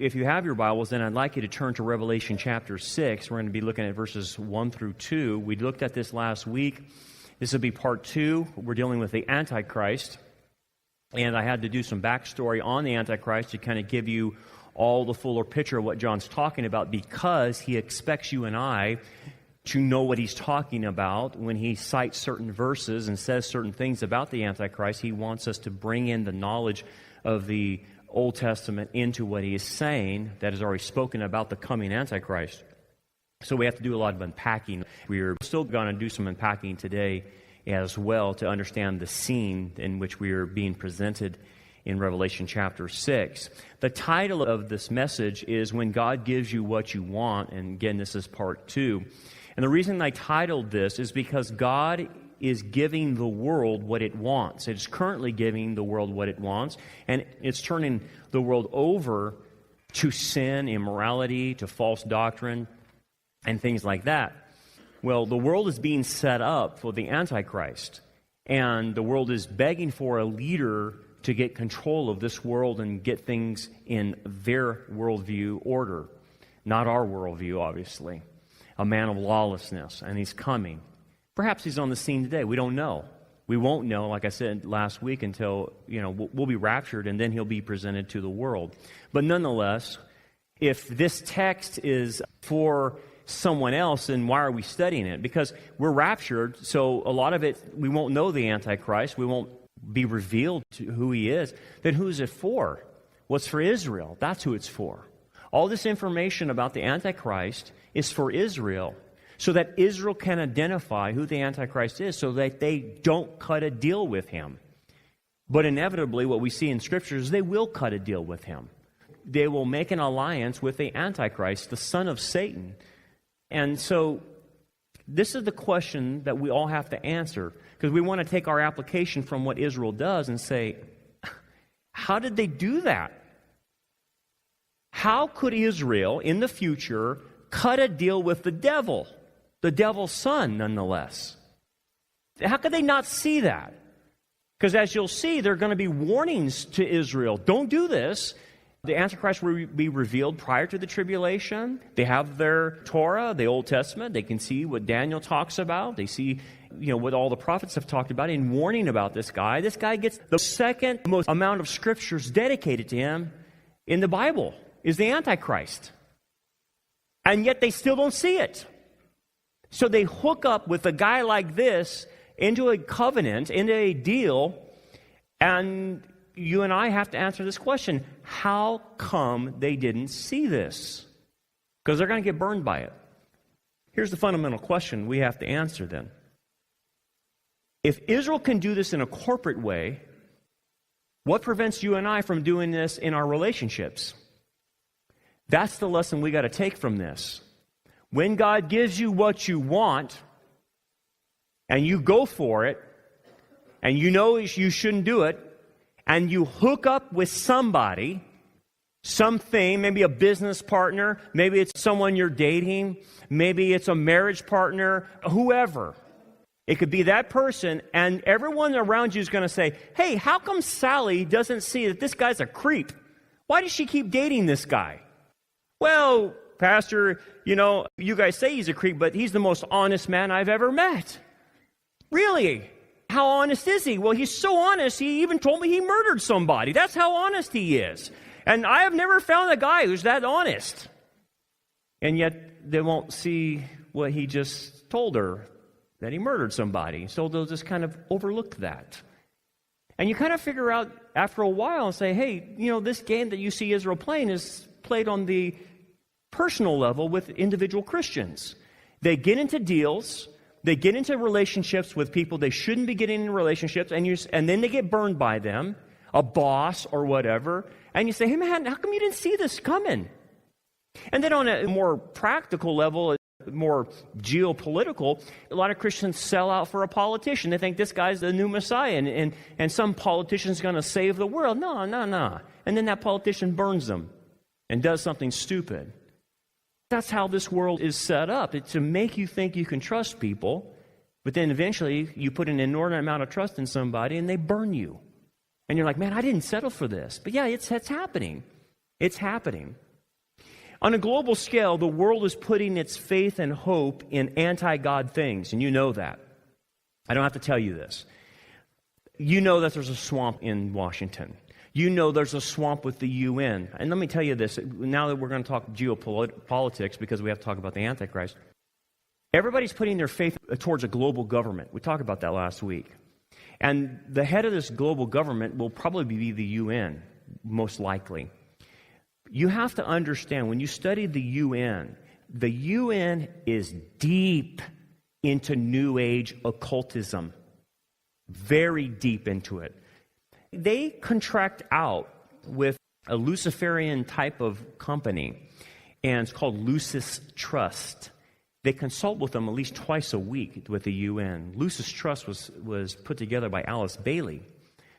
if you have your Bibles, then I'd like you to turn to Revelation chapter 6. We're going to be looking at verses 1 through 2. We looked at this last week. This will be part 2. We're dealing with the Antichrist. And I had to do some backstory on the Antichrist to kind of give you all the fuller picture of what John's talking about, because he expects you and I to know what he's talking about when he cites certain verses and says certain things about the Antichrist. He wants us to bring in the knowledge of the Old Testament into what he is saying that is already spoken about the coming Antichrist. So we have to do a lot of unpacking. We're still going to do some unpacking today as well to understand the scene in which we are being presented in Revelation chapter 6. The title of this message is When God Gives You What You Want, and again, this is part 2. And the reason I titled this is because God is giving the world what it wants. It is currently giving the world what it wants, and it's turning the world over to sin, immorality, to false doctrine, and things like that. Well, the world is being set up for the Antichrist, and the world is begging for a leader to get control of this world and get things in their worldview order. Not our worldview, obviously. A man of lawlessness, and he's coming. Perhaps he's on the scene today. We don't know. We won't know, like I said last week, until, we'll be raptured, and then he'll be presented to the world. But nonetheless, if this text is for someone else, then why are we studying it? Because we're raptured, so a lot of it, we won't know the Antichrist. We won't be revealed to who he is. Then who's it for? Well, it's for Israel. That's who it's for. All this information about the Antichrist is for Israel, so that Israel can identify who the Antichrist is, so that they don't cut a deal with him. But inevitably, what we see in Scripture is they will cut a deal with him. They will make an alliance with the Antichrist, the son of Satan. And so, this is the question that we all have to answer, because we want to take our application from what Israel does and say, how did they do that? How could Israel, in the future, cut a deal with the devil's son, nonetheless? How could they not see that? Because as you'll see, there are going to be warnings to Israel. Don't do this. The Antichrist will be revealed prior to the tribulation. They have their Torah, the Old Testament. They can see what Daniel talks about. They see, what all the prophets have talked about in warning about this guy. This guy gets the second most amount of scriptures dedicated to him in the Bible, is the Antichrist. And yet they still don't see it. So they hook up with a guy like this into a covenant, into a deal, and you and I have to answer this question. How come they didn't see this? Because they're going to get burned by it. Here's the fundamental question we have to answer then. If Israel can do this in a corporate way, what prevents you and I from doing this in our relationships? That's the lesson we got to take from this. When God gives you what you want, and you go for it, and you know you shouldn't do it, and you hook up with somebody, something, maybe a business partner, maybe it's someone you're dating, maybe it's a marriage partner, whoever. It could be that person, and everyone around you is going to say, hey, how come Sally doesn't see that this guy's a creep? Why does she keep dating this guy? Well, Pastor, you guys say he's a creep, but he's the most honest man I've ever met. Really? How honest is he? Well, he's so honest, he even told me he murdered somebody. That's how honest he is. And I have never found a guy who's that honest. And yet, they won't see what he just told her, that he murdered somebody. So they'll just kind of overlook that. And you kind of figure out after a while and say, hey, this game that you see Israel playing is played on the personal level with individual Christians. They get into deals, they get into relationships with people they shouldn't be getting in relationships, and then they get burned by them, a boss or whatever, and you say, hey man, how come you didn't see this coming? And then on a more practical level, more geopolitical, a lot of Christians sell out for a politician. They think this guy's the new Messiah, and some politician's going to save the world. No. And then that politician burns them and does something stupid. That's how this world is set up. It's to make you think you can trust people, but then eventually you put an inordinate amount of trust in somebody and they burn you. And you're like, man, I didn't settle for this. But yeah, it's happening. It's happening. On a global scale, the world is putting its faith and hope in anti-God things, and you know that. I don't have to tell you this. You know that there's a swamp in Washington. You know there's a swamp with the UN. And let me tell you this, now that we're going to talk geopolitics, because we have to talk about the Antichrist, everybody's putting their faith towards a global government. We talked about that last week. And the head of this global government will probably be the UN, most likely. You have to understand, when you study the UN is deep into New Age occultism. Very deep into it. They contract out with a Luciferian type of company, and it's called Lucis Trust. They consult with them at least twice a week with the UN. Lucis Trust was put together by Alice Bailey,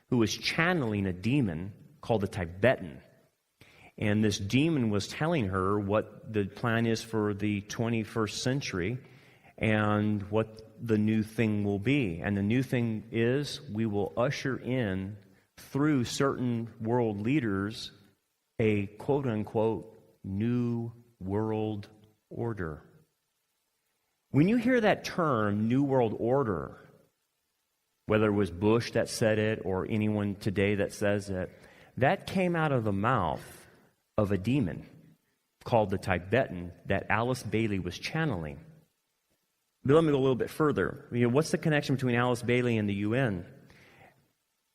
who was channeling a demon called the Tibetan. And this demon was telling her what the plan is for the 21st century and what the new thing will be. And the new thing is we will usher in, through certain world leaders, a quote-unquote new world order. When you hear that term, New World Order, whether it was Bush that said it or anyone today that says it, that came out of the mouth of a demon called the Tibetan that Alice Bailey was channeling. But let me go a little bit further. What's the connection between Alice Bailey and the UN?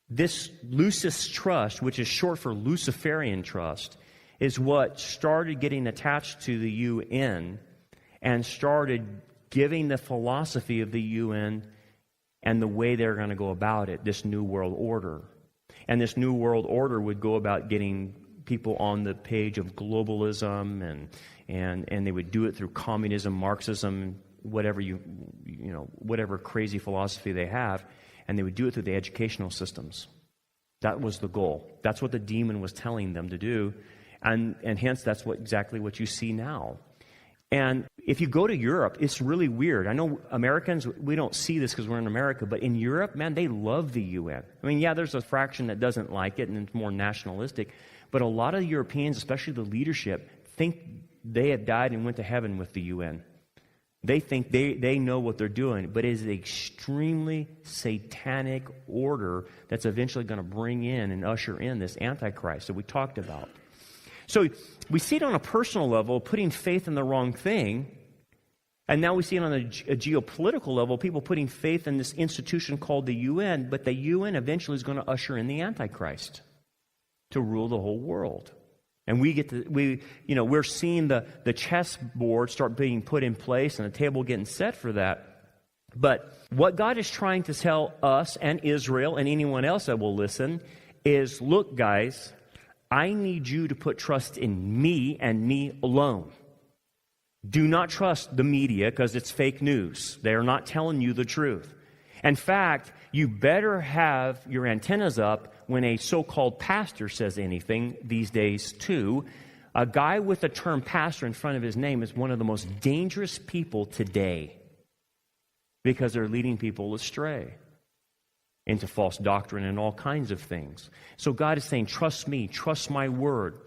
This Lucis Trust, which is short for Luciferian Trust, is what started getting attached to the UN and started giving the philosophy of the UN and the way they're going to go about it, this New World Order. And this New World Order would go about getting people on the page of globalism, and they would do it through communism, Marxism, whatever whatever crazy philosophy they have, and they would do it through the educational systems. That was the goal. That's what the demon was telling them to do, and hence that's exactly what you see now. And if you go to Europe, it's really weird. I know Americans, we don't see this because we're in America, but in Europe, man, they love the UN. I mean, yeah, there's a fraction that doesn't like it, and it's more nationalistic, but a lot of Europeans, especially the leadership, think they have died and went to heaven with the UN. They think they know what they're doing, but it is an extremely satanic order that's eventually going to bring in and usher in this Antichrist that we talked about. So we see it on a personal level, putting faith in the wrong thing, and now we see it on a geopolitical level, people putting faith in this institution called the UN, but the UN eventually is going to usher in the Antichrist to rule the whole world. And we're seeing the chessboard start being put in place and the table getting set for that. But what God is trying to tell us and Israel and anyone else that will listen is, look, guys, I need you to put trust in me and me alone. Do not trust the media because it's fake news. They are not telling you the truth. In fact, you better have your antennas up when a so-called pastor says anything these days too. A guy with the term pastor in front of his name is one of the most dangerous people today because they're leading people astray into false doctrine and all kinds of things. So God is saying, trust me, trust my word.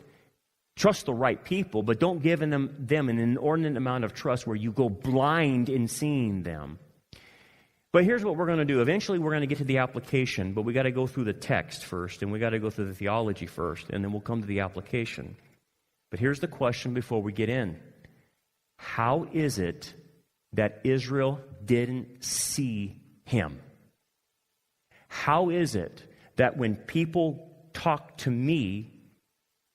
Trust the right people, but don't give them an inordinate amount of trust where you go blind in seeing them. But here's what we're going to do. Eventually we're going to get to the application, but we got to go through the text first, and we got to go through the theology first, and then we'll come to the application. But here's the question before we get in. How is it that Israel didn't see him? How is it that when people talk to me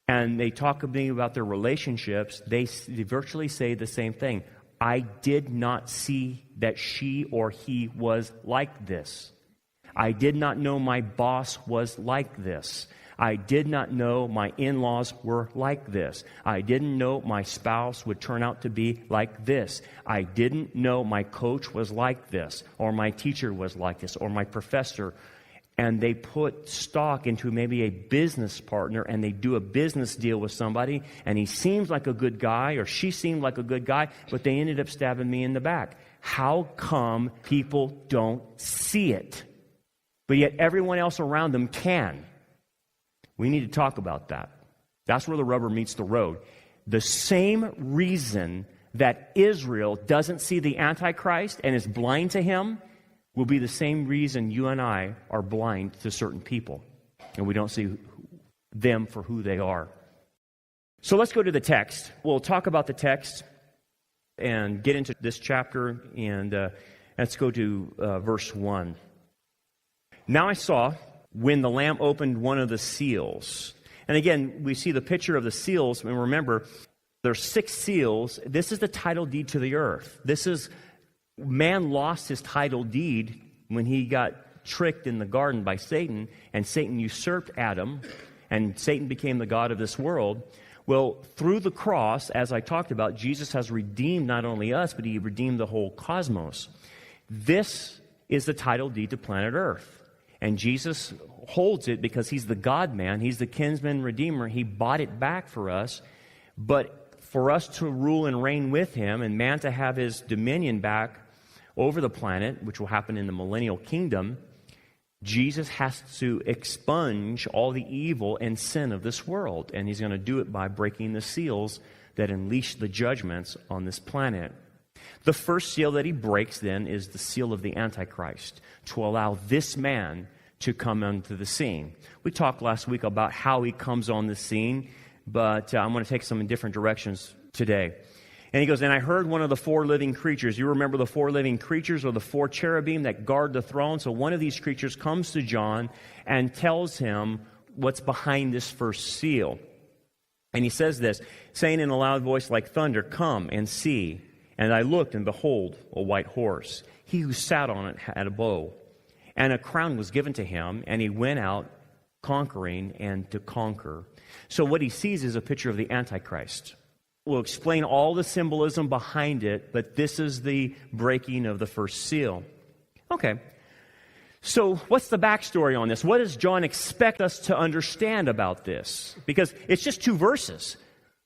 and they talk to me about their relationships, they virtually say the same thing? I did not see that she or he was like this. I did not know my boss was like this. I did not know my in-laws were like this. I didn't know my spouse would turn out to be like this. I didn't know my coach was like this, or my teacher was like this, or my professor. And they put stock into maybe a business partner, and they do a business deal with somebody, and he seems like a good guy, or she seemed like a good guy, but they ended up stabbing me in the back. How come people don't see it, but yet everyone else around them can? We need to talk about that. That's where the rubber meets the road. the same reason that Israel doesn't see the Antichrist and is blind to him will be the same reason you and I are blind to certain people, and we don't see them for who they are. So let's go to the text. We'll talk about the text and get into this chapter, and let's go to verse 1. Now I saw when the Lamb opened one of the seals. And again, we see the picture of the seals, and remember, there's 6 seals. This is the title deed to the earth. This is, man lost his title deed when he got tricked in the garden by Satan, and Satan usurped Adam, and Satan became the god of this world. Well, through the cross, as I talked about, Jesus has redeemed not only us, but he redeemed the whole cosmos. This is the title deed to planet Earth. And Jesus holds it because he's the God-man. He's the kinsman redeemer. He bought it back for us. But for us to rule and reign with him and man to have his dominion back over the planet, which will happen in the millennial kingdom, Jesus has to expunge all the evil and sin of this world. And he's going to do it by breaking the seals that unleash the judgments on this planet. The first seal that he breaks then is the seal of the Antichrist, to allow this man to come onto the scene. We talked last week about how he comes on the scene, but I'm going to take some in different directions today. And he goes, and I heard one of the 4 living creatures. You remember the 4 living creatures, or the 4 cherubim that guard the throne? So one of these creatures comes to John and tells him what's behind this first seal. And he says this, saying in a loud voice like thunder, "Come and see." And I looked, and behold, a white horse. He who sat on it had a bow, and a crown was given to him, and he went out conquering and to conquer. So what he sees is a picture of the Antichrist. We'll explain all the symbolism behind it, but this is the breaking of the first seal. Okay, so what's the backstory on this? What does John expect us to understand about this? Because it's just 2 verses,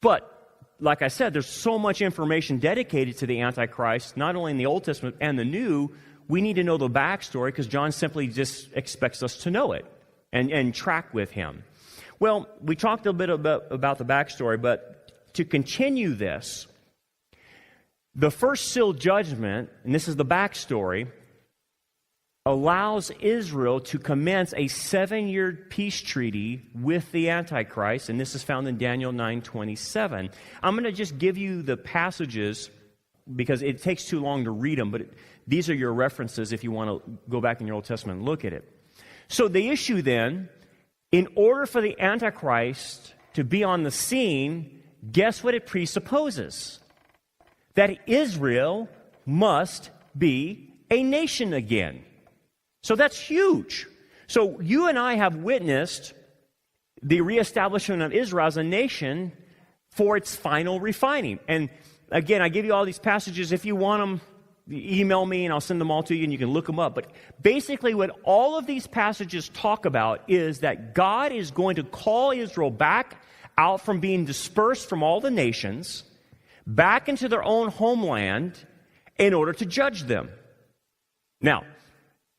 but like I said, there's so much information dedicated to the Antichrist, not only in the Old Testament and the New. We need to know the backstory because John simply just expects us to know it and track with him. Well, we talked a bit about the backstory, but to continue this, the first seal judgment, and this is the backstory, allows Israel to commence a 7-year peace treaty with the Antichrist, and this is found in Daniel 9:27. I'm going to just give you the passages because it takes too long to read them, but these are your references if you want to go back in your Old Testament and look at it. So the issue then, in order for the Antichrist to be on the scene, guess what it presupposes? That Israel must be a nation again. So that's huge. So you and I have witnessed the reestablishment of Israel as a nation for its final refining. And again, I give you all these passages. If you want them, email me and I'll send them all to you and you can look them up. But basically what all of these passages talk about is that God is going to call Israel back out from being dispersed from all the nations, back into their own homeland in order to judge them. Now,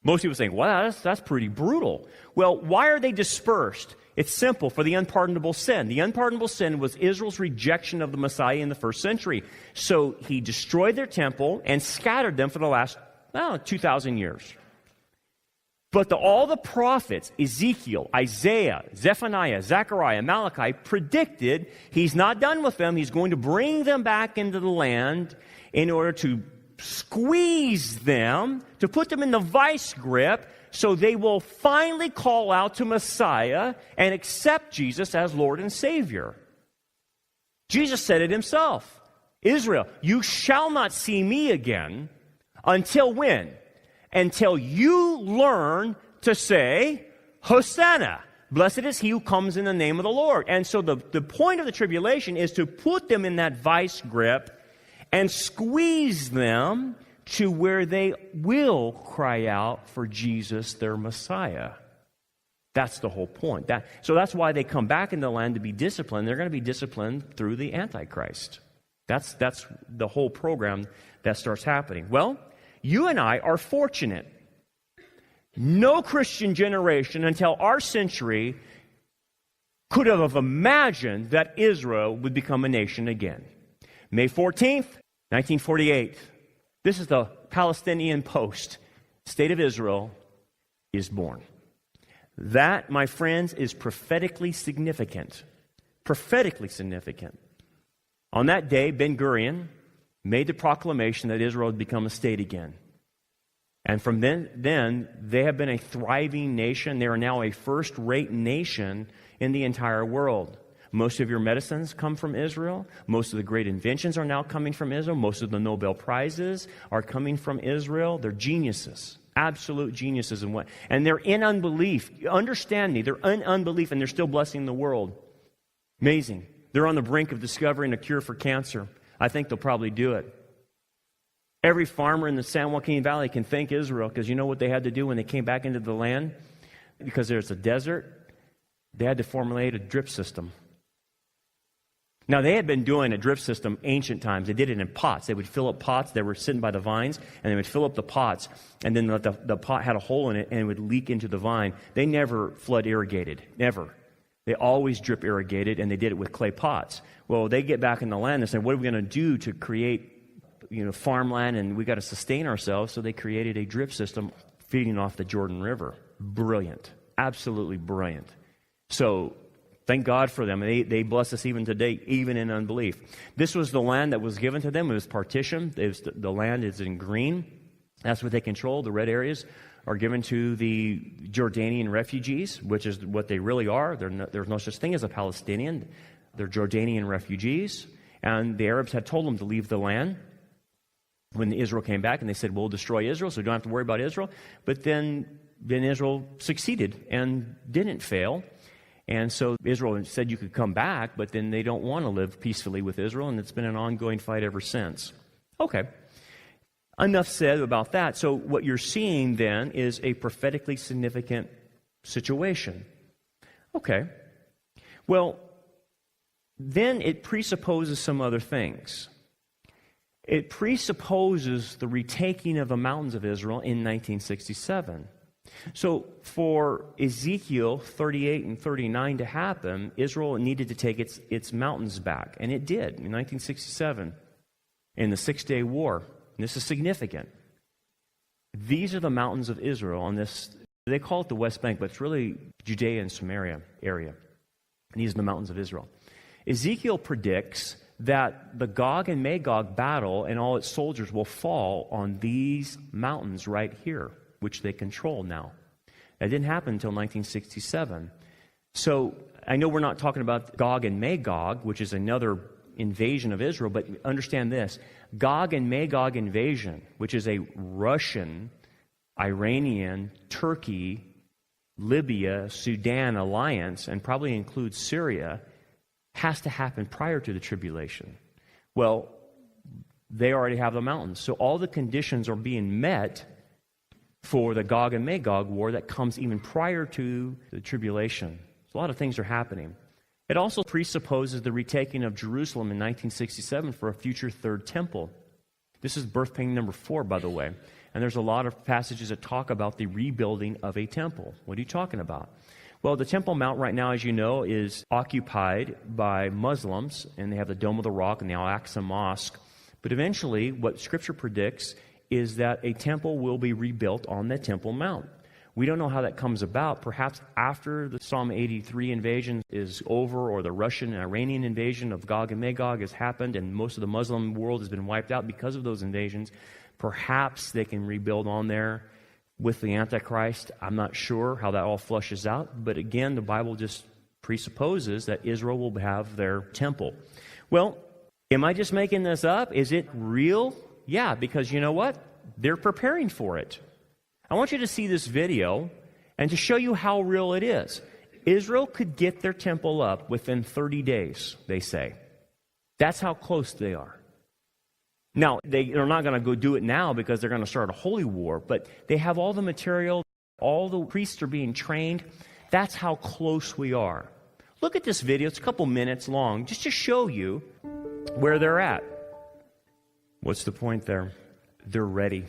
most people think, well, that's pretty brutal. Well, why are they dispersed? It's simple, for the unpardonable sin. The unpardonable sin was Israel's rejection of the Messiah in the first century. So he destroyed their temple and scattered them for the last 2,000 years. But all the prophets, Ezekiel, Isaiah, Zephaniah, Zechariah, Malachi, predicted he's not done with them. He's going to bring them back into the land in order to squeeze them, to put them in the vice grip, so they will finally call out to Messiah and accept Jesus as Lord and Savior. Jesus said it himself. Israel, you shall not see me again until when? Until you learn to say, Hosanna. Blessed is he who comes in the name of the Lord. And so the point of the tribulation is to put them in that vice grip and squeeze them to where they will cry out for Jesus, their Messiah. That's the whole point. So that's why they come back in the land to be disciplined. They're going to be disciplined through the Antichrist. That's the whole program that starts happening. Well, you and I are fortunate. No Christian generation until our century could have imagined that Israel would become a nation again. May 14th, 1948. This is the Palestinian Post. State of Israel is born. That, my friends, is prophetically significant. Prophetically significant. On that day, Ben-Gurion made the proclamation that Israel had become a state again. And from then, they have been a thriving nation. They are now a first-rate nation in the entire world. Most of your medicines come from Israel. Most of the great inventions are now coming from Israel. Most of the Nobel Prizes are coming from Israel. They're geniuses, absolute geniuses. And they're in unbelief. Understand me, they're in unbelief, and they're still blessing the world. Amazing. They're on the brink of discovering a cure for cancer. I think they'll probably do it. Every farmer in the San Joaquin Valley can thank Israel, because you know what they had to do when they came back into the land? Because there's a desert, they had to formulate a drip system. Now, they had been doing a drip system ancient times. They did it in pots. They would fill up pots. They were sitting by the vines, and they would fill up the pots, and then the pot had a hole in it, and it would leak into the vine. They never flood irrigated, never. They always drip irrigated, and they did it with clay pots. Well, they get back in the land and say, what are we going to do to create farmland, and we got to sustain ourselves? So they created a drip system feeding off the Jordan River. Brilliant. Absolutely brilliant. So thank God for them. They bless us even today, even in unbelief. This was the land that was given to them. It was partitioned. The land is in green. That's what they control. The red areas are given to the Jordanian refugees, which is what they really are. There's no such thing as a Palestinian. They're Jordanian refugees. And the Arabs had told them to leave the land when Israel came back, and they said, we'll destroy Israel, so you don't have to worry about Israel. But then Israel succeeded and didn't fail. And so Israel said you could come back, but then they don't want to live peacefully with Israel, and it's been an ongoing fight ever since. Okay. Enough said about that. So what you're seeing then is a prophetically significant situation. Okay. Well, then it presupposes some other things. It presupposes the retaking of the mountains of Israel in 1967. So for Ezekiel 38 and 39 to happen, Israel needed to take its mountains back. And it did in 1967 in the Six-Day War. And this is significant. These are the mountains of Israel on this, they call it the West Bank, but it's really Judea and Samaria area. And these are the mountains of Israel. Ezekiel predicts that the Gog and Magog battle and all its soldiers will fall on these mountains right here, which they control now. That didn't happen until 1967. So I know we're not talking about Gog and Magog, which is another invasion of Israel, but understand this. Gog and Magog invasion, which is a Russian, Iranian, Turkey, Libya, Sudan alliance, and probably includes Syria, has to happen prior to the tribulation. Well, they already have the mountains. So all the conditions are being met for the Gog and Magog war that comes even prior to the tribulation. So a lot of things are happening. It also presupposes the retaking of Jerusalem in 1967 for a future third temple. This is birth pain number 4, by the way. And there's a lot of passages that talk about the rebuilding of a temple. What are you talking about? Well, the Temple Mount right now, as you know, is occupied by Muslims, and they have the Dome of the Rock and the Al-Aqsa Mosque. But eventually, what Scripture predicts is that a temple will be rebuilt on the Temple Mount. We don't know how that comes about. Perhaps after the Psalm 83 invasion is over, or the Russian and Iranian invasion of Gog and Magog has happened, and most of the Muslim world has been wiped out because of those invasions, perhaps they can rebuild on there with the Antichrist. I'm not sure how that all flushes out, but again, the Bible just presupposes that Israel will have their temple. Well, am I just making this up? Is it real? Yeah, because you know what? They're preparing for it. I want you to see this video and to show you how real it is. Israel could get their temple up within 30 days, they say. That's how close they are. Now, they're not going to go do it now because they're going to start a holy war, but they have all the material, all the priests are being trained. That's how close we are. Look at this video. It's a couple minutes long, just to show you where they're at. What's the point there? They're ready.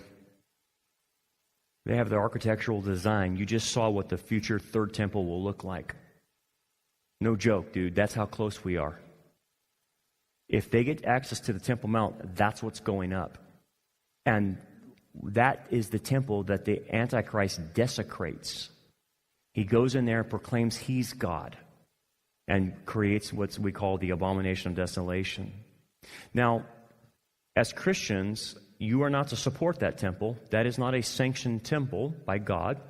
They have the architectural design. You just saw what the future third temple will look like. No joke, dude. That's how close we are. If they get access to the Temple Mount, that's what's going up. And that is the temple that the Antichrist desecrates. He goes in there and proclaims he's God and creates what we call the abomination of desolation. Now, as Christians, you are not to support that temple. That is not a sanctioned temple by God.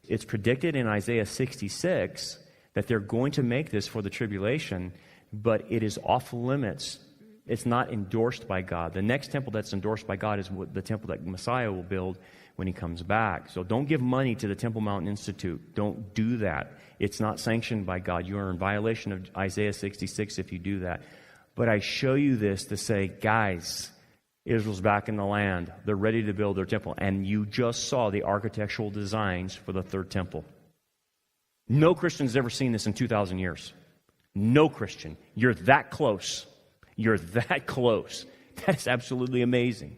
It's predicted in Isaiah 66 that they're going to make this for the tribulation, but it is off limits. It's not endorsed by God. The next temple that's endorsed by God is the temple that Messiah will build when he comes back. So don't give money to the Temple Mountain Institute. Don't do that. It's not sanctioned by God. You are in violation of Isaiah 66 if you do that. But I show you this to say, guys, Israel's back in the land. They're ready to build their temple. And you just saw the architectural designs for the third temple. No Christian's ever seen this in 2,000 years. No Christian. You're that close. You're that close. That's absolutely amazing.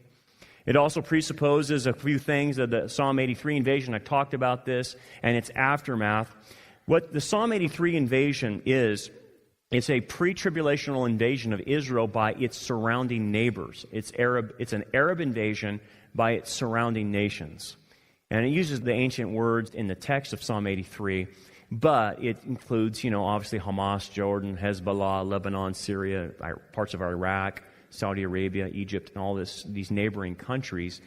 It also presupposes a few things of the Psalm 83 invasion. I talked about this and its aftermath. What the Psalm 83 invasion is, it's a pre-tribulational invasion of Israel by its surrounding neighbors. It's an Arab invasion by its surrounding nations. And it uses the ancient words in the text of Psalm 83, but it includes, obviously Hamas, Jordan, Hezbollah, Lebanon, Syria, parts of Iraq, Saudi Arabia, Egypt, and all these neighboring countries.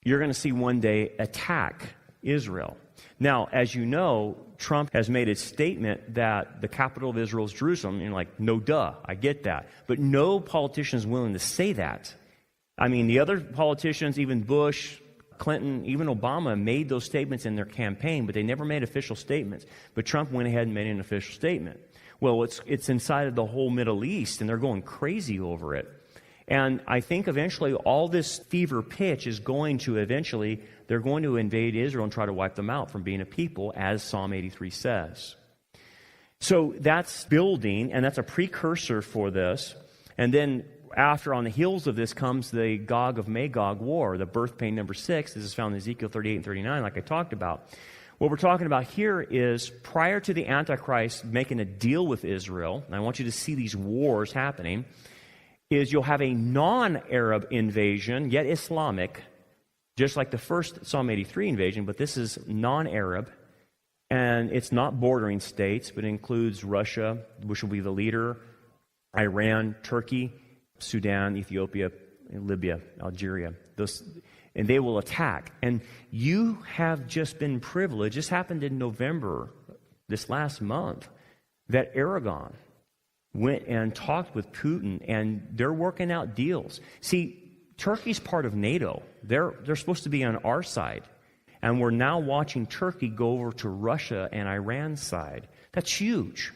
You're going to see one day attack Israel. Now, as you know, Trump has made a statement that the capital of Israel is Jerusalem. And no duh, I get that. But no politician is willing to say that. I mean, the other politicians, even Bush, Clinton, even Obama, made those statements in their campaign, but they never made official statements. But Trump went ahead and made an official statement. Well, it's inside of the whole Middle East, and they're going crazy over it. And I think eventually all this fever pitch is going to they're going to invade Israel and try to wipe them out from being a people, as Psalm 83 says. So that's building, and that's a precursor for this. And then after, on the heels of this, comes the Gog of Magog war, the birth pain number 6. This is found in Ezekiel 38 and 39, like I talked about. What we're talking about here is prior to the Antichrist making a deal with Israel, and I want you to see these wars happening, is you'll have a non-Arab invasion, yet Islamic, just like the first Psalm 83 invasion, but this is non-Arab, and it's not bordering states, but it includes Russia, which will be the leader, Iran, Turkey, Sudan, Ethiopia, Libya, Algeria. And they will attack. And you have just been privileged. This happened in November, this last month, that Aragon went and talked with Putin, and they're working out deals. See, Turkey's part of NATO. They're supposed to be on our side. And we're now watching Turkey go over to Russia and Iran's side. That's huge.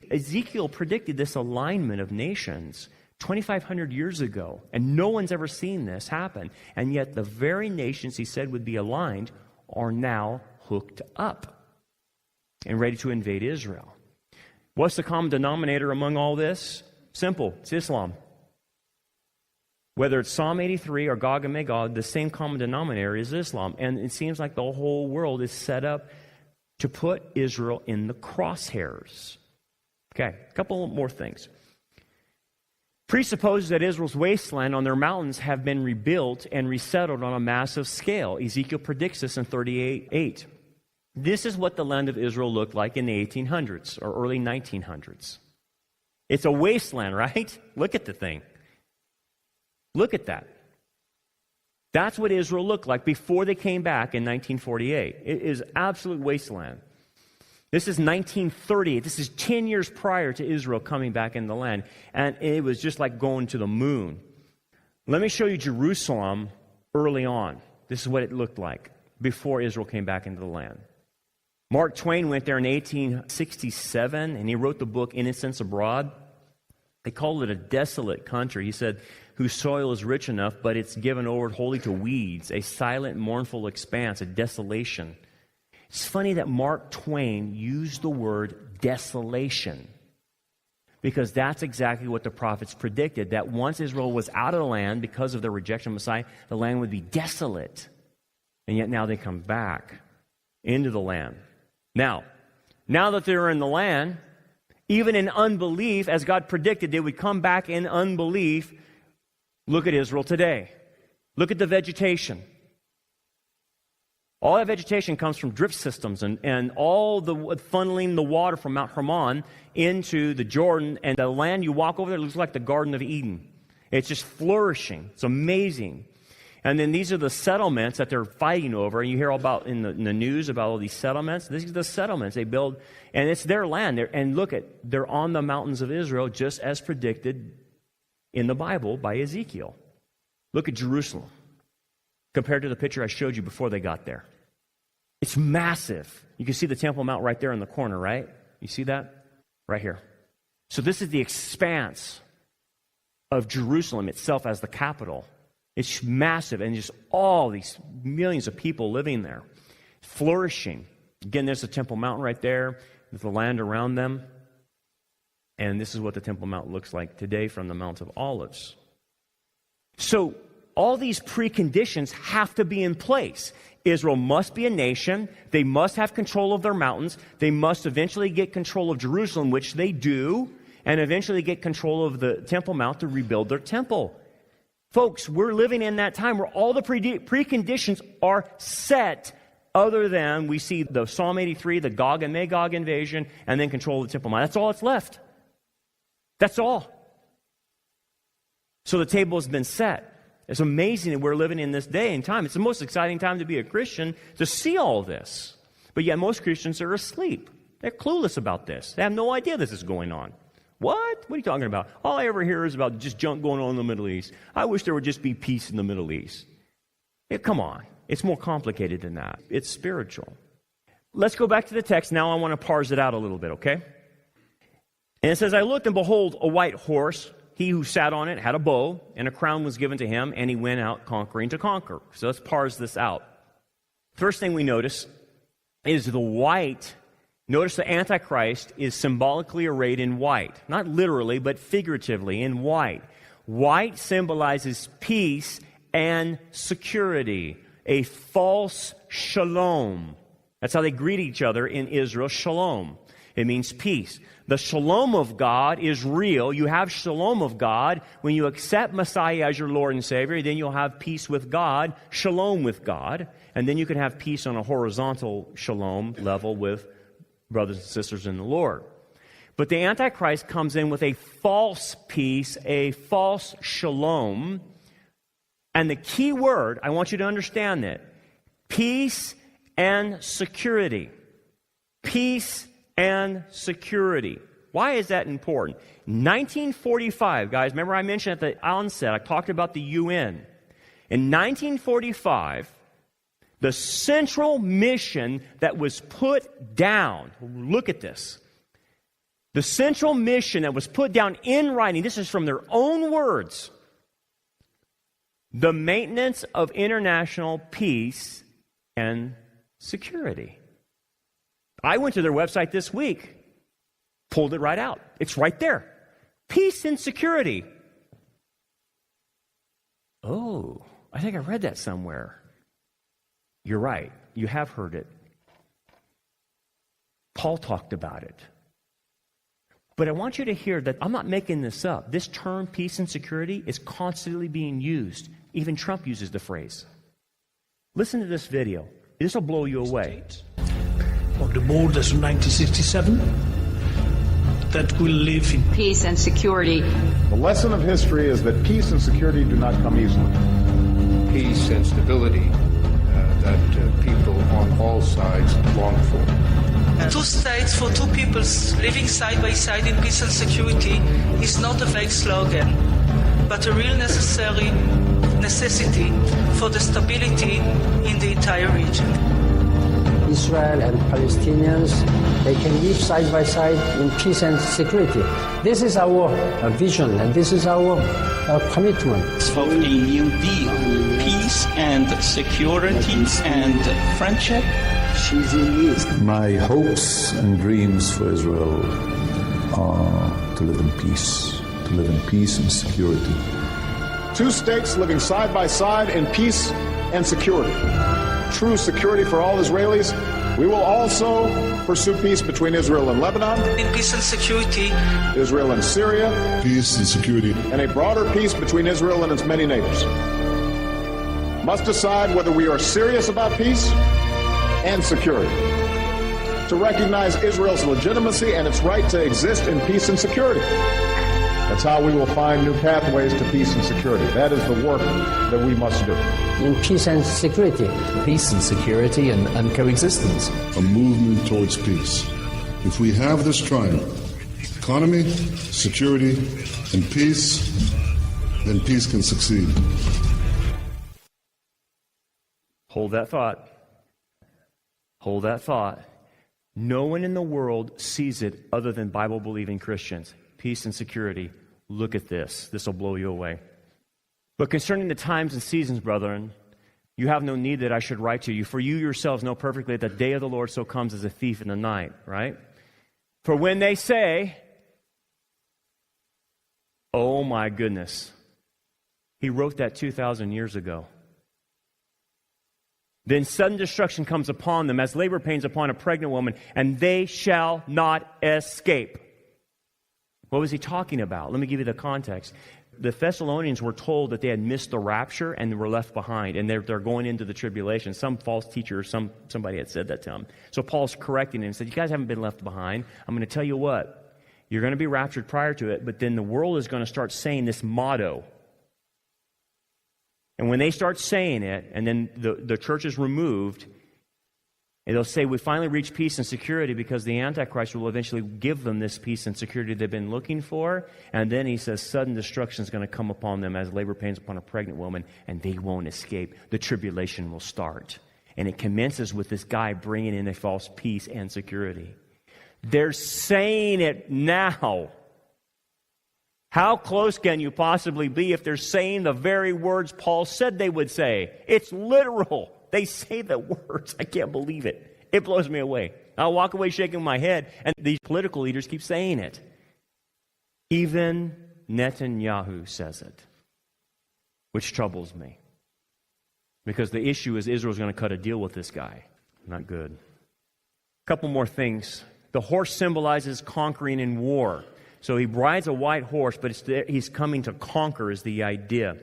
Ezekiel predicted this alignment of nations 2,500 years ago, and no one's ever seen this happen. And yet the very nations he said would be aligned are now hooked up and ready to invade Israel. What's the common denominator among all this? Simple. It's Islam. Whether it's Psalm 83 or Gog and Magog, the same common denominator is Islam. And it seems like the whole world is set up to put Israel in the crosshairs. Okay, a couple more things. Presupposes that Israel's wasteland on their mountains have been rebuilt and resettled on a massive scale. Ezekiel predicts this in 38:8. This is what the land of Israel looked like in the 1800s or early 1900s. It's a wasteland, right? Look at the thing. Look at that. That's what Israel looked like before they came back in 1948. It is absolute wasteland. This is 1930. This is 10 years prior to Israel coming back in the land. And it was just like going to the moon. Let me show you Jerusalem early on. This is what it looked like before Israel came back into the land. Mark Twain went there in 1867, and he wrote the book Innocents Abroad. They called it a desolate country. He said, whose soil is rich enough, but it's given over wholly to weeds, a silent, mournful expanse, a desolation. It's funny that Mark Twain used the word desolation, because that's exactly what the prophets predicted, that once Israel was out of the land because of their rejection of Messiah, the land would be desolate. And yet now they come back into the land. Now that they're in the land, even in unbelief, as God predicted, they would come back in unbelief. Look at Israel today. Look at the vegetation. All that vegetation comes from drip systems and all the funneling the water from Mount Hermon into the Jordan, and the land you walk over there looks like the Garden of Eden. It's just flourishing. It's amazing. And then these are the settlements that they're fighting over. And you hear all about in the news about all these settlements. These are the settlements they build, and it's their land. And look they're on the mountains of Israel, just as predicted in the Bible by Ezekiel. Look at Jerusalem compared to the picture I showed you before they got there. It's massive. You can see the Temple Mount right there in the corner, right? You see that? Right here. So this is the expanse of Jerusalem itself as the capital. It's massive, and just all these millions of people living there, flourishing. Again, there's the Temple Mount right there, with the land around them. And this is what the Temple Mount looks like today from the Mount of Olives. So all these preconditions have to be in place. Israel must be a nation. They must have control of their mountains. They must eventually get control of Jerusalem, which they do, and eventually get control of the Temple Mount to rebuild their temple. Folks, we're living in that time where all the preconditions are set, other than we see the Psalm 83, the Gog and Magog invasion, and then control of the Temple Mount. That's all that's left. That's all. So the table has been set. It's amazing that we're living in this day and time. It's the most exciting time to be a Christian, to see all this. But yet most Christians are asleep. They're clueless about this. They have no idea this is going on. What? What are you talking about? All I ever hear is about just junk going on in the Middle East. I wish there would just be peace in the Middle East. Come on. It's more complicated than that. It's spiritual. Let's go back to the text. Now I want to parse it out a little bit, okay? And it says, I looked, and behold, a white horse. He who sat on it had a bow, and a crown was given to him, and he went out conquering to conquer. So let's parse this out. First thing we notice is the white. Notice the Antichrist is symbolically arrayed in white. Not literally, but figuratively in white. White symbolizes peace and security. A false shalom. That's how they greet each other in Israel, shalom. It means peace. The shalom of God is real. You have shalom of God. When you accept Messiah as your Lord and Savior, then you'll have peace with God, shalom with God, and then you can have peace on a horizontal shalom level with brothers and sisters in the Lord. But the Antichrist comes in with a false peace, a false shalom, and the key word, I want you to understand that, peace and security. Peace and security. Why is that important? 1945, guys, remember I mentioned at the onset, I talked about the UN. In 1945, the central mission that was put down, look at this. The central mission that was put down in writing, this is from their own words, the maintenance of international peace and security. I went to their website this week, pulled it right out. It's right there. Peace and security. Oh, I think I read that somewhere. You're right. You have heard it. Paul talked about it. But I want you to hear that I'm not making this up. This term, peace and security, is constantly being used. Even Trump uses the phrase. Listen to this video. This will blow you away. Of the borders of 1967, that will live in peace and security. The lesson of history is that peace and security do not come easily. Peace and stability that people on all sides long for. Two states for two peoples living side by side in peace and security is not a vague slogan, but a real necessity for the stability in the entire region. Israel and Palestinians, they can live side by side in peace and security. This is our vision, and this is our commitment. Of a new deal, peace and security and friendship. My hopes and dreams for Israel are to live in peace and security. Two states living side by side in peace and security. True security for all Israelis We will also pursue peace between Israel and Lebanon, in peace and security, Israel and Syria, Peace and security. and a broader peace between Israel and its many neighbors. Must decide whether we are serious about peace and security. To recognize Israel's legitimacy and its right to exist in peace and security. That's how we will find new pathways to peace and security. That is the work that we must do. In peace and security. Peace and security and coexistence. A movement towards peace. If we have this triangle, economy, security, and peace, then peace can succeed. Hold that thought. Hold that thought. No one in the world sees it other than Bible-believing Christians. Peace and security. Look at this. This will blow you away. But concerning the times and seasons, brethren, you have no need that I should write to you, for you yourselves know perfectly that the day of the Lord so comes as a thief in the night, right? For when they say, oh my goodness, he wrote that 2,000 years ago. Then sudden destruction comes upon them as labor pains upon a pregnant woman, and they shall not escape. What was he talking about? Let me give you the context. The Thessalonians were told that they had missed the rapture and were left behind, and they're going into the tribulation. Some false teacher, somebody had said that to them. So Paul's correcting them and said, you guys haven't been left behind. I'm going to tell you what. You're going to be raptured prior to it, but then the world is going to start saying this motto. And when they start saying it, and then the church is removed, and they'll say, we finally reach peace and security because the Antichrist will eventually give them this peace and security they've been looking for. And then he says, sudden destruction is going to come upon them as labor pains upon a pregnant woman, and they won't escape. The tribulation will start. And it commences with this guy bringing in a false peace and security. They're saying it now. How close can you possibly be if they're saying the very words Paul said they would say? It's literal. They say the words. I can't believe it. It blows me away. I'll walk away shaking my head, and these political leaders keep saying it. Even Netanyahu says it, which troubles me. Because the issue is Israel's going to cut a deal with this guy. Not good. A couple more things. The horse symbolizes conquering in war. So he rides a white horse, but he's coming to conquer is the idea.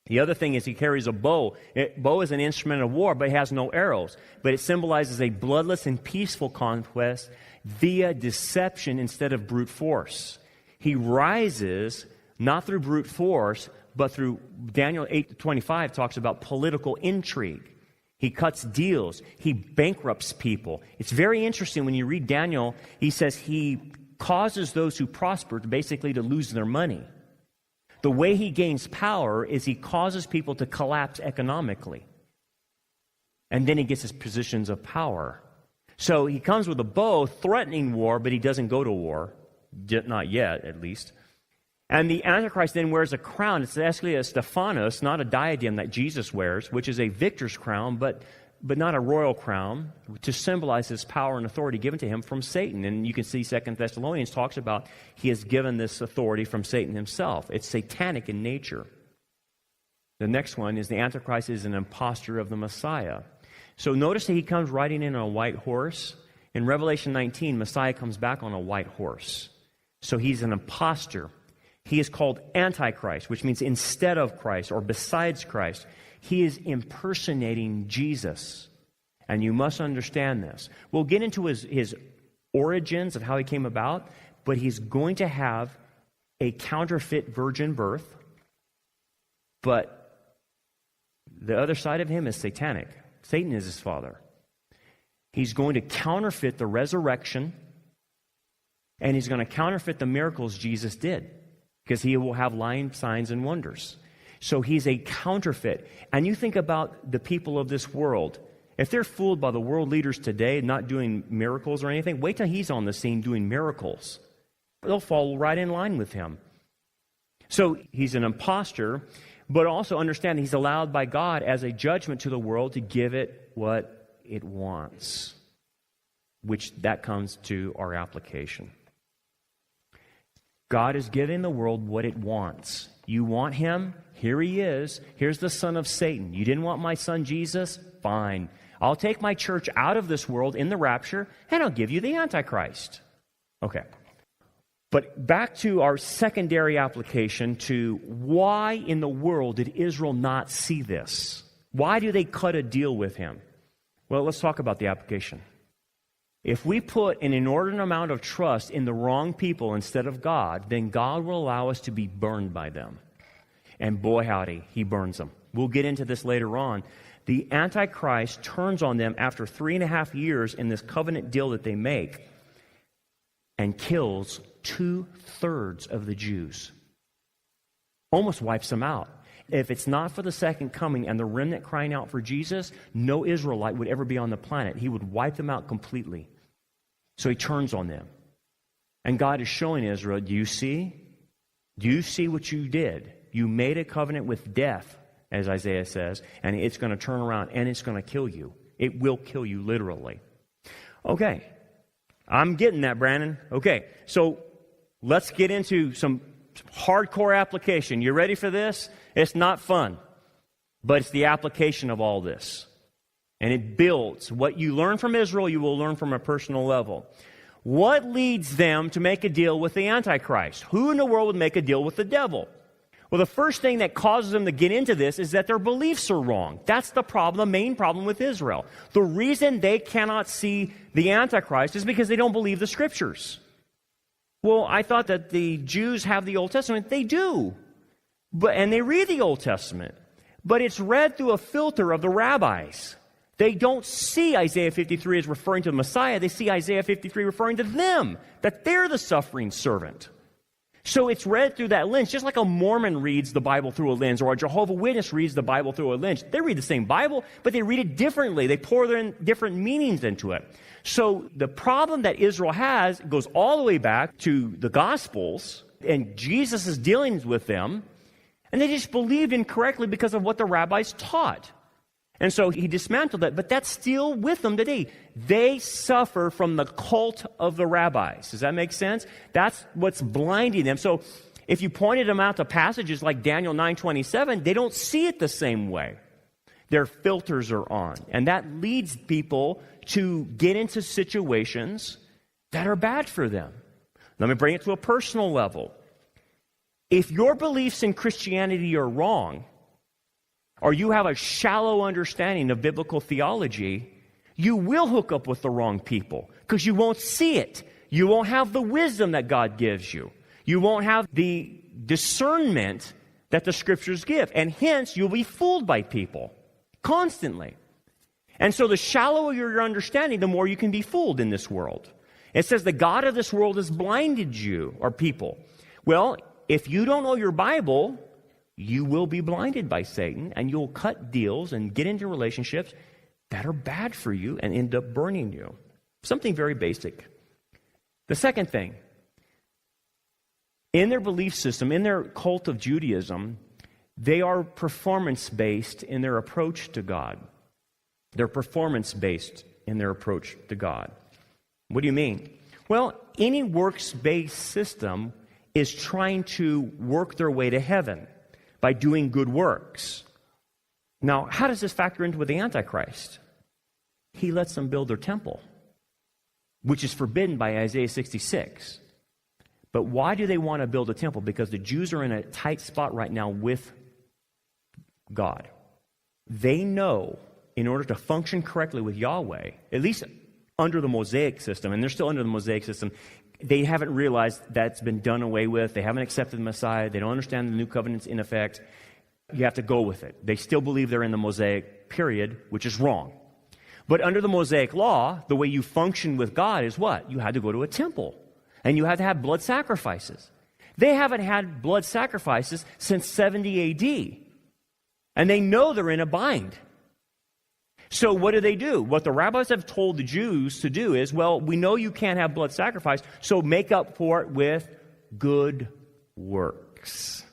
The other thing is he carries a bow. Bow is an instrument of war, but it has no arrows. But it symbolizes a bloodless and peaceful conquest via deception instead of brute force. He rises not through brute force, but through Daniel 8:25 talks about political intrigue. He cuts deals. He bankrupts people. It's very interesting when you read Daniel. He says he causes those who prosper basically to lose their money. The way he gains power is he causes people to collapse economically. And then he gets his positions of power. So he comes with a bow threatening war, but he doesn't go to war. Not yet, at least. And the Antichrist then wears a crown. It's actually a Stephanos, not a diadem that Jesus wears, which is a victor's crown, but not a royal crown, to symbolize his power and authority given to him from Satan. And you can see 2 Thessalonians talks about he has given this authority from Satan himself. It's satanic in nature. The next one is the Antichrist is an impostor of the Messiah. So notice that he comes riding in on a white horse. In Revelation 19, Messiah comes back on a white horse. So he's an impostor. He is called Antichrist, which means instead of Christ or besides Christ. He is impersonating Jesus. And you must understand this. We'll get into his origins of how he came about, but he's going to have a counterfeit virgin birth. But the other side of him is satanic. Satan is his father. He's going to counterfeit the resurrection, and he's going to counterfeit the miracles Jesus did, because he will have lying signs and wonders. So he's a counterfeit. And you think about the people of this world. If they're fooled by the world leaders today not doing miracles or anything, wait till he's on the scene doing miracles. They'll fall right in line with him. So he's an imposter, but also understand he's allowed by God as a judgment to the world to give it what it wants, which that comes to our application. God is giving the world what it wants. You want him? Here he is. Here's the son of Satan. You didn't want my son Jesus? Fine. I'll take my church out of this world in the rapture, and I'll give you the Antichrist. Okay. But back to our secondary application to why in the world did Israel not see this? Why do they cut a deal with him? Well, let's talk about the application. If we put an inordinate amount of trust in the wrong people instead of God, then God will allow us to be burned by them. And boy, howdy, he burns them. We'll get into this later on. The Antichrist turns on them after 3.5 years in this covenant deal that they make and kills 2/3 of the Jews. Almost wipes them out. If it's not for the second coming and the remnant crying out for Jesus, no Israelite would ever be on the planet. He would wipe them out completely. So he turns on them. And God is showing Israel, do you see? Do you see what you did? You made a covenant with death, as Isaiah says, and it's going to turn around and it's going to kill you. It will kill you literally. Okay. I'm getting that, Brandon. Okay. So let's get into some hardcore application. You ready for this? It's not fun, but it's the application of all this. And it builds. What you learn from Israel, you will learn from a personal level. What leads them to make a deal with the Antichrist? Who in the world would make a deal with the devil? Well, the first thing that causes them to get into this is that their beliefs are wrong. That's the problem, the main problem with Israel. The reason they cannot see the Antichrist is because they don't believe the Scriptures. Well, I thought that the Jews have the Old Testament. They do. And they read the Old Testament. But it's read through a filter of the rabbis. They don't see Isaiah 53 as referring to the Messiah. They see Isaiah 53 referring to them, that they're the suffering servant. So it's read through that lens, just like a Mormon reads the Bible through a lens, or a Jehovah's Witness reads the Bible through a lens. They read the same Bible, but they read it differently. They pour their different meanings into it. So the problem that Israel has goes all the way back to the Gospels, and Jesus is dealing with them, and they just believed incorrectly because of what the rabbis taught. And so he dismantled that, but that's still with them today. They suffer from the cult of the rabbis. Does that make sense? That's what's blinding them. So if you pointed them out to passages like Daniel 9:27, they don't see it the same way. Their filters are on. And that leads people to get into situations that are bad for them. Let me bring it to a personal level. If your beliefs in Christianity are wrong, or you have a shallow understanding of biblical theology, you will hook up with the wrong people because you won't see it. You won't have the wisdom that God gives you. You won't have the discernment that the Scriptures give. And hence, you'll be fooled by people constantly. And so the shallower your understanding, the more you can be fooled in this world. It says the God of this world has blinded you, or people. Well, if you don't know your Bible, you will be blinded by Satan, and you'll cut deals and get into relationships that are bad for you and end up burning you. Something very basic. The second thing, in their belief system, in their cult of Judaism, they are performance-based in their approach to God. They're performance-based in their approach to God. What do you mean? Well, any works-based system is trying to work their way to heaven by doing good works. Now, how does this factor into with the Antichrist? He lets them build their temple, which is forbidden by Isaiah 66. But why do they want to build a temple? Because the Jews are in a tight spot right now with God. They know in order to function correctly with Yahweh, at least under the Mosaic system, and they're still under the Mosaic system, they haven't realized that's been done away with. They haven't accepted the Messiah. They don't understand the new covenant's in effect. You have to go with it. They still believe they're in the Mosaic period, which is wrong. But under the Mosaic law, the way you function with God is what? You had to go to a temple, and you had to have blood sacrifices. They haven't had blood sacrifices since 70 A.D., and they know they're in a bind. So what do? What the rabbis have told the Jews to do is, well, we know you can't have blood sacrifice, so make up for it with good works.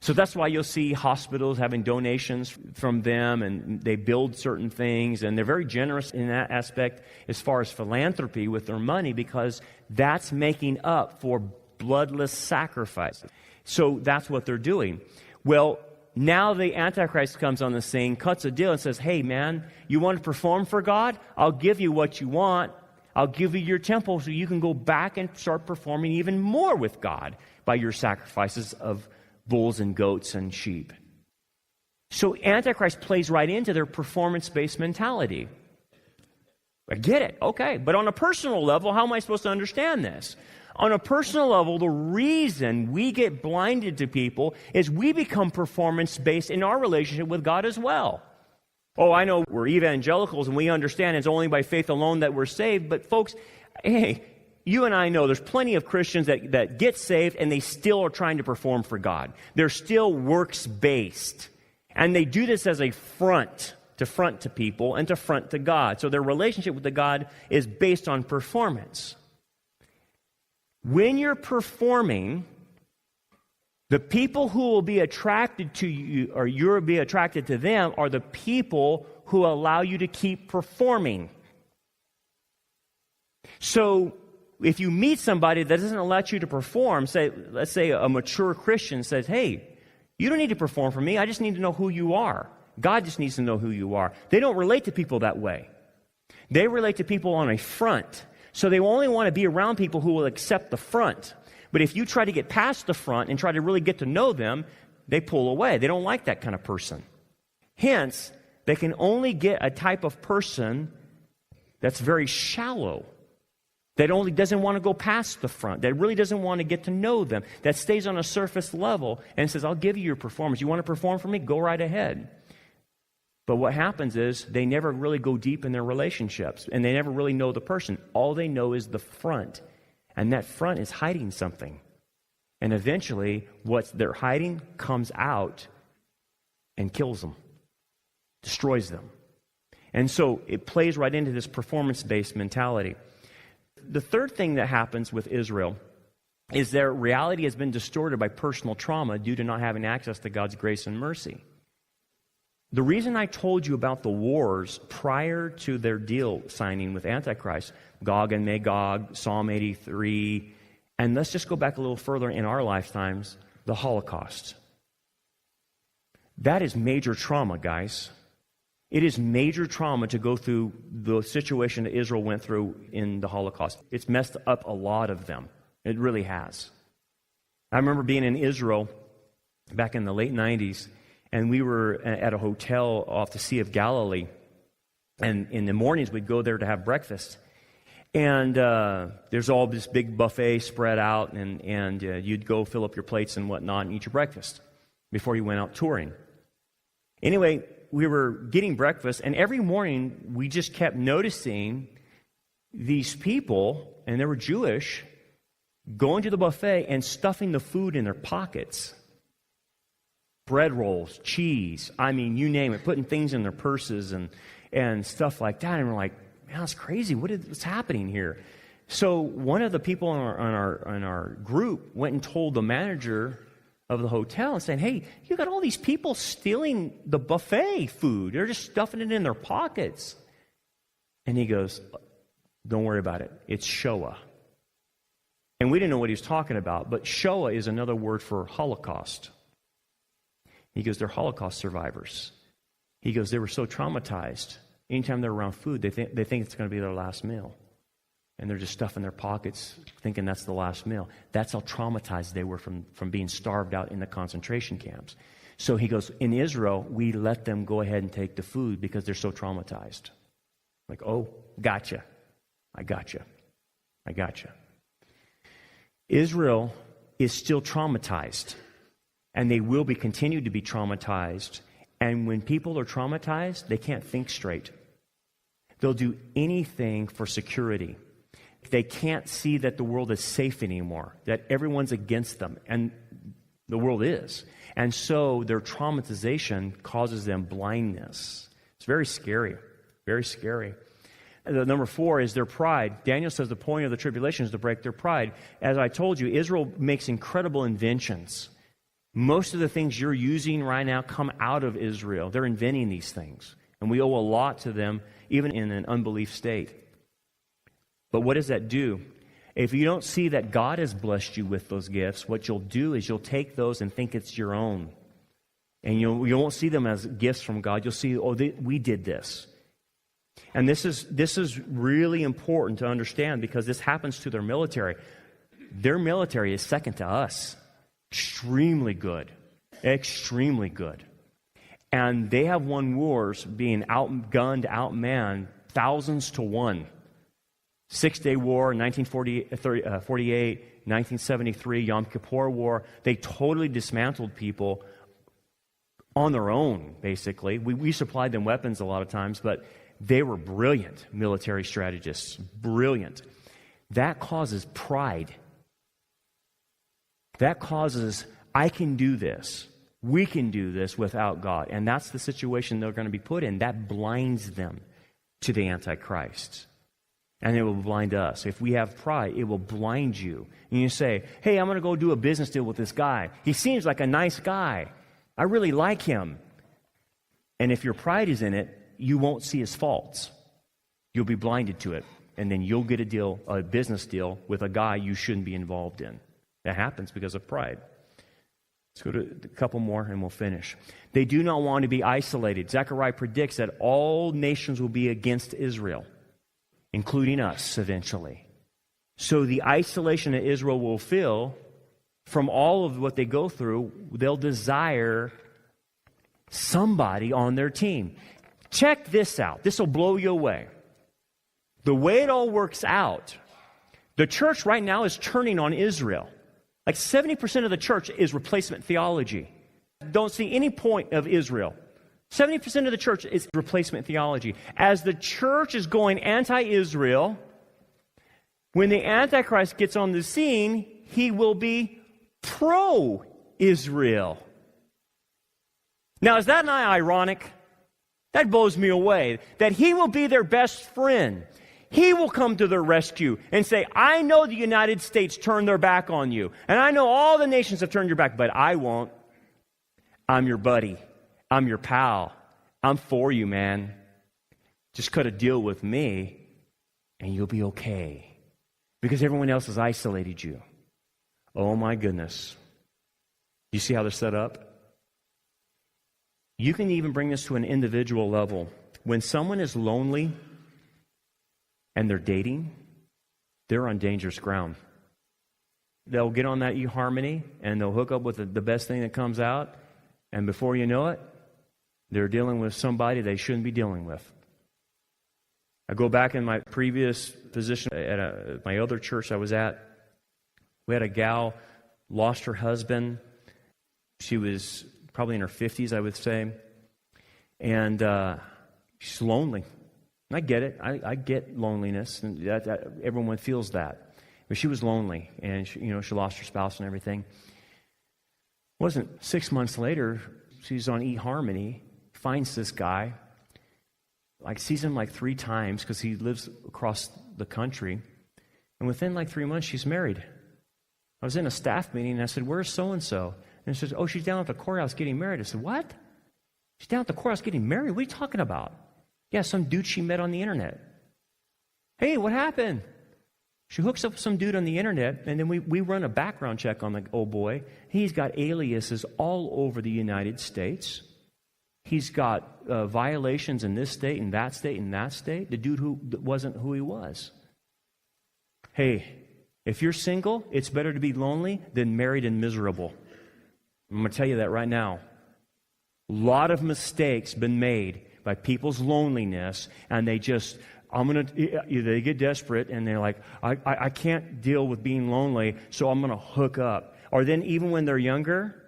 So that's why you'll see hospitals having donations from them, and they build certain things, and they're very generous in that aspect as far as philanthropy with their money, because that's making up for bloodless sacrifices. So that's what they're doing. Well, Now the Antichrist comes on the scene, cuts a deal, and says, hey, man, you want to perform for God? I'll give you what you want. I'll give you your temple so you can go back and start performing even more with God by your sacrifices of bulls and goats and sheep. So Antichrist plays right into their performance-based mentality. I get it, okay. But on a personal level, how am I supposed to understand this? On a personal level, the reason we get blinded to people is we become performance-based in our relationship with God as well. Oh, I know we're evangelicals and we understand it's only by faith alone that we're saved. But folks, hey, you and I know there's plenty of Christians that get saved and they still are trying to perform for God. They're still works-based. And they do this as a front to people and to front to God. So their relationship with the God is based on performance. When you're performing, the people who will be attracted to you, or you'll be attracted to them, are the people who allow you to keep performing. So if you meet somebody that doesn't allow you to perform, let's say a mature Christian says, hey, you don't need to perform for me, I just need to know who you are. God just needs to know who you are. They don't relate to people that way. They relate to people on a front. So they only want to be around people who will accept the front. But if you try to get past the front and try to really get to know them, they pull away. They don't like that kind of person. Hence, they can only get a type of person that's very shallow, that only doesn't want to go past the front, that really doesn't want to get to know them, that stays on a surface level and says, I'll give you your performance. You want to perform for me? Go right ahead. But what happens is they never really go deep in their relationships, and they never really know the person. All they know is the front, and that front is hiding something. And eventually, what they're hiding comes out and kills them, destroys them. And so it plays right into this performance-based mentality. The third thing that happens with Israel is their reality has been distorted by personal trauma due to not having access to God's grace and mercy. The reason I told you about the wars prior to their deal signing with Antichrist, Gog and Magog, Psalm 83, and let's just go back a little further in our lifetimes, the Holocaust. That is major trauma, guys. It is major trauma to go through the situation that Israel went through in the Holocaust. It's messed up a lot of them. It really has. I remember being in Israel back in the late 90s, and we were at a hotel off the Sea of Galilee. And in the mornings, we'd go there to have breakfast. And there's all this big buffet spread out, and you'd go fill up your plates and whatnot and eat your breakfast before you went out touring. Anyway, we were getting breakfast, and every morning we just kept noticing these people, and they were Jewish, going to the buffet and stuffing the food in their pockets. Bread rolls, cheese, I mean, you name it, putting things in their purses and stuff like that. And we're like, man, that's crazy. What's happening here? So one of the people on our group went and told the manager of the hotel and saying, hey, you got all these people stealing the buffet food. They're just stuffing it in their pockets. And he goes, don't worry about it. It's Shoah. And we didn't know what he was talking about, but Shoah is another word for Holocaust. He goes, they're Holocaust survivors. He goes, they were so traumatized. Anytime they're around food, they think it's going to be their last meal. And they're just stuffing their pockets, thinking that's the last meal. That's how traumatized they were from being starved out in the concentration camps. So he goes, in Israel, we let them go ahead and take the food because they're so traumatized. Like, oh, gotcha. I gotcha. Israel is still traumatized. And they will continue to be traumatized. And when people are traumatized, they can't think straight. They'll do anything for security. They can't see that the world is safe anymore, that everyone's against them, and the world is. And so their traumatization causes them blindness. It's very scary, very scary. The number 4 is their pride. Daniel says the point of the tribulation is to break their pride. As I told you, Israel makes incredible inventions. Most of the things you're using right now come out of Israel. They're inventing these things. And we owe a lot to them, even in an unbelief state. But what does that do? If you don't see that God has blessed you with those gifts, what you'll do is you'll take those and think it's your own. And you won't see them as gifts from God. You'll see, we did this. And this is really important to understand because this happens to their military. Their military is second to us. Extremely good. Extremely good. And they have won wars being outgunned, outmanned, thousands to one. 6-Day War, 1948, 1973, Yom Kippur War. They totally dismantled people on their own, basically. We supplied them weapons a lot of times, but they were brilliant military strategists. Brilliant. That causes pride. That causes, I can do this. We can do this without God. And that's the situation they're going to be put in. That blinds them to the Antichrist. And it will blind us. If we have pride, it will blind you. And you say, hey, I'm going to go do a business deal with this guy. He seems like a nice guy. I really like him. And if your pride is in it, you won't see his faults. You'll be blinded to it. And then you'll get a business deal with a guy you shouldn't be involved in. That happens because of pride. Let's go to a couple more and we'll finish. They do not want to be isolated. Zechariah predicts that all nations will be against Israel, including us eventually. So the isolation that Israel will feel from all of what they go through, they'll desire somebody on their team. Check this out. This will blow you away. The way it all works out, the church right now is turning on Israel. Like 70% of the church is replacement theology. Don't see any point of Israel. 70% of the church is replacement theology. As the church is going anti-Israel, when the Antichrist gets on the scene, he will be pro-Israel. Now, is that not ironic? That blows me away. That he will be their best friend. He will come to their rescue and say, I know the United States turned their back on you. And I know all the nations have turned your back, but I won't. I'm your buddy. I'm your pal. I'm for you, man. Just cut a deal with me and you'll be okay. Because everyone else has isolated you. Oh my goodness. You see how they're set up? You can even bring this to an individual level. When someone is lonely and they're dating, they're on dangerous ground. They'll get on that eHarmony and they'll hook up with the best thing that comes out, and before you know it, they're dealing with somebody they shouldn't be dealing with. I go back in my previous position at my other church I was at. We had a gal, lost her husband. She was probably in her 50s, I would say. And she's lonely. I get it. I get loneliness, and that everyone feels that. But she was lonely, and she lost her spouse and everything. It wasn't 6 months later, she's on eHarmony, finds this guy, sees him 3 times because he lives across the country. And within 3 months, she's married. I was in a staff meeting, and I said, where's so-and-so? And she says, oh, she's down at the courthouse getting married. I said, what? She's down at the courthouse getting married? What are you talking about? Yeah, some dude she met on the internet. Hey, what happened? She hooks up with some dude on the internet, and then we run a background check on the old boy. He's got aliases all over the United States. He's got violations in this state and that state and that state. The dude who wasn't who he was. Hey, if you're single, it's better to be lonely than married and miserable. I'm going to tell you that right now. A lot of mistakes been made by people's loneliness, and they get desperate, and they're like, I can't deal with being lonely, so I'm going to hook up. Or then even when they're younger,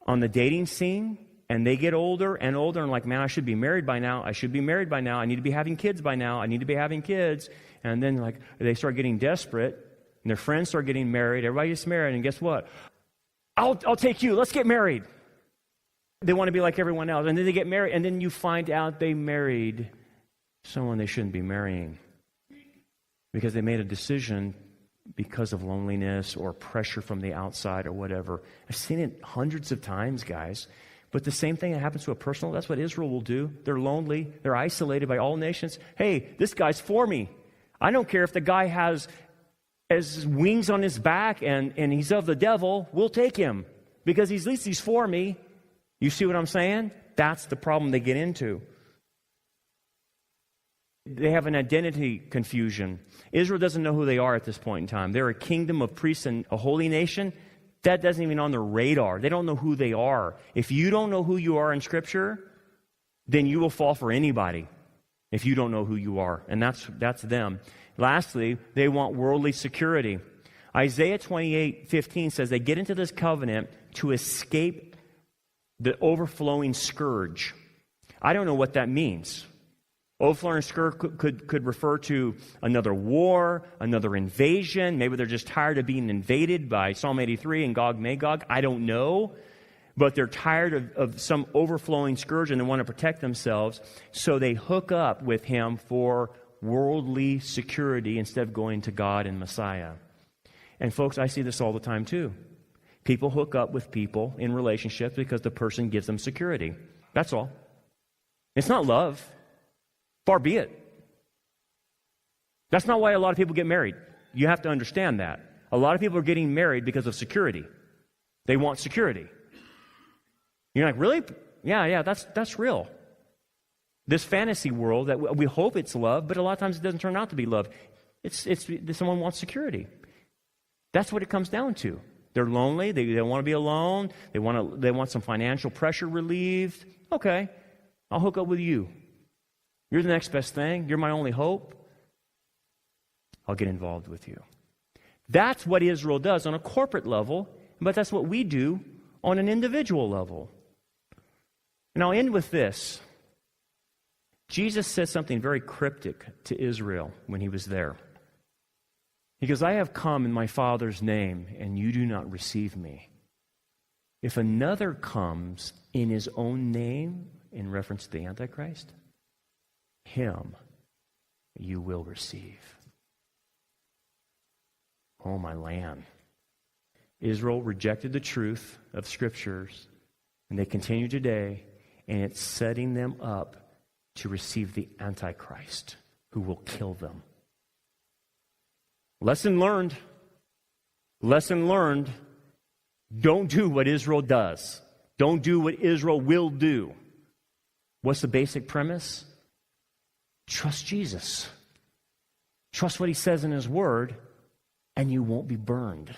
on the dating scene, and they get older and older, and man, I should be married by now. I should be married by now. I need to be having kids by now. I need to be having kids. And then they start getting desperate, and their friends start getting married. Everybody gets married, and guess what? I'll take you. Let's get married. They want to be like everyone else. And then they get married, and then you find out they married someone they shouldn't be marrying because they made a decision because of loneliness or pressure from the outside or whatever. I've seen it hundreds of times, guys. But the same thing that happens to a personal, that's what Israel will do. They're lonely. They're isolated by all nations. Hey, this guy's for me. I don't care if the guy has wings on his back and he's of the devil. We'll take him because at least he's for me. You see what I'm saying? That's the problem they get into. They have an identity confusion. Israel doesn't know who they are at this point in time. They're a kingdom of priests and a holy nation. That doesn't even on their radar. They don't know who they are. If you don't know who you are in Scripture, then you will fall for anybody if you don't know who you are. And that's them. Lastly, they want worldly security. Isaiah 28:15 says they get into this covenant to escape the overflowing scourge. I don't know what that means. Overflowing scourge could refer to another war, another invasion. Maybe they're just tired of being invaded by Psalm 83 and Gog Magog. I don't know. But they're tired of some overflowing scourge and they want to protect themselves. So they hook up with him for worldly security instead of going to God and Messiah. And folks, I see this all the time too. People hook up with people in relationships because the person gives them security. That's all. It's not love. Far be it. That's not why a lot of people get married. You have to understand that. A lot of people are getting married because of security. They want security. You're like, really? Yeah, that's real. This fantasy world that we hope it's love, but a lot of times it doesn't turn out to be love. It's someone wants security. That's what it comes down to. They're lonely. They want to be alone. They want some financial pressure relieved. Okay, I'll hook up with you. You're the next best thing. You're my only hope. I'll get involved with you. That's what Israel does on a corporate level, but that's what we do on an individual level. And I'll end with this. Jesus said something very cryptic to Israel when he was there. He goes, I have come in my Father's name, and you do not receive me. If another comes in his own name, in reference to the Antichrist, him you will receive. Oh, my land. Israel rejected the truth of Scriptures, and they continue today, and it's setting them up to receive the Antichrist, who will kill them. Lesson learned. Lesson learned. Don't do what Israel does. Don't do what Israel will do. What's the basic premise? Trust Jesus. Trust what he says in his word, and you won't be burned.